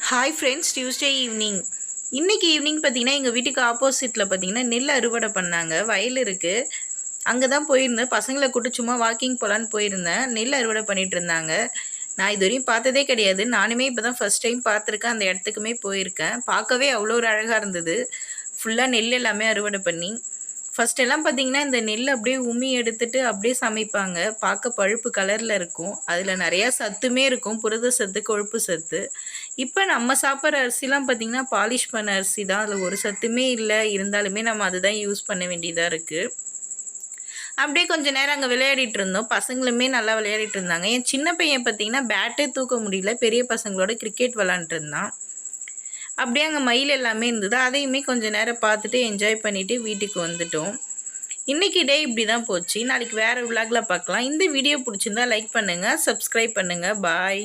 Hi friends, Tuesday evening. இன்றைக்கி evening பார்த்திங்கன்னா எங்கள் வீட்டுக்கு ஆப்போசிட்டில் பார்த்திங்கன்னா நெல் அறுவடை பண்ணாங்க. வயல் இருக்குது. அங்கே தான் போயிருந்தேன். பசங்களை கூப்பிட்டு சும்மா வாக்கிங் போகலான்னு போயிருந்தேன். நெல் அறுவடை பண்ணிகிட்டு இருந்தாங்க. நான் இதுவரையும் பார்த்ததே கிடையாது. நானுமே இப்போ தான் ஃபஸ்ட் டைம் பார்த்துருக்கேன். அந்த இடத்துக்குமே போயிருக்கேன். பார்க்கவே அவ்வளோ ஒரு அழகாக இருந்தது. ஃபுல்லாக நெல் எல்லாமே அறுவடை பண்ணி ஃபஸ்ட்டெல்லாம் பார்த்திங்கன்னா இந்த நெல் அப்படியே உமி எடுத்துட்டு அப்படியே சமைப்பாங்க. பார்க்க பழுப்பு கலரில் இருக்கும். அதில் நிறையா சத்துமே இருக்கும். புரத சத்து, கொழுப்பு சத்து. இப்போ நம்ம சாப்பிட்ற அரிசிலாம் பார்த்திங்கன்னா பாலிஷ் பண்ண அரிசி தான். அதில் ஒரு சத்துமே இல்லை. இருந்தாலுமே நம்ம அதுதான் யூஸ் பண்ண வேண்டியதாக இருக்குது. அப்படியே கொஞ்சம் நேரம் அங்கே விளையாடிட்டு இருந்தோம். பசங்களுமே நல்லா விளையாடிட்டு இருந்தாங்க. என் சின்ன பையன் பார்த்திங்கன்னா பேட்டே தூக்க முடியல. பெரிய பசங்களோட கிரிக்கெட் விளாண்டுட்டு இருந்தான். அப்படியே அங்கே மயில் எல்லாமே இருந்தது. அதையுமே கொஞ்சம் நேரம் பார்த்துட்டு என்ஜாய் பண்ணிவிட்டு வீட்டுக்கு வந்துட்டோம். இன்றைக்கி டே இப்படி தான் போச்சு. நாளைக்கு வேறு விலாகில் பார்க்கலாம். இந்த வீடியோ பிடிச்சிருந்தா லைக் பண்ணுங்கள், சப்ஸ்கிரைப் பண்ணுங்கள். பாய்.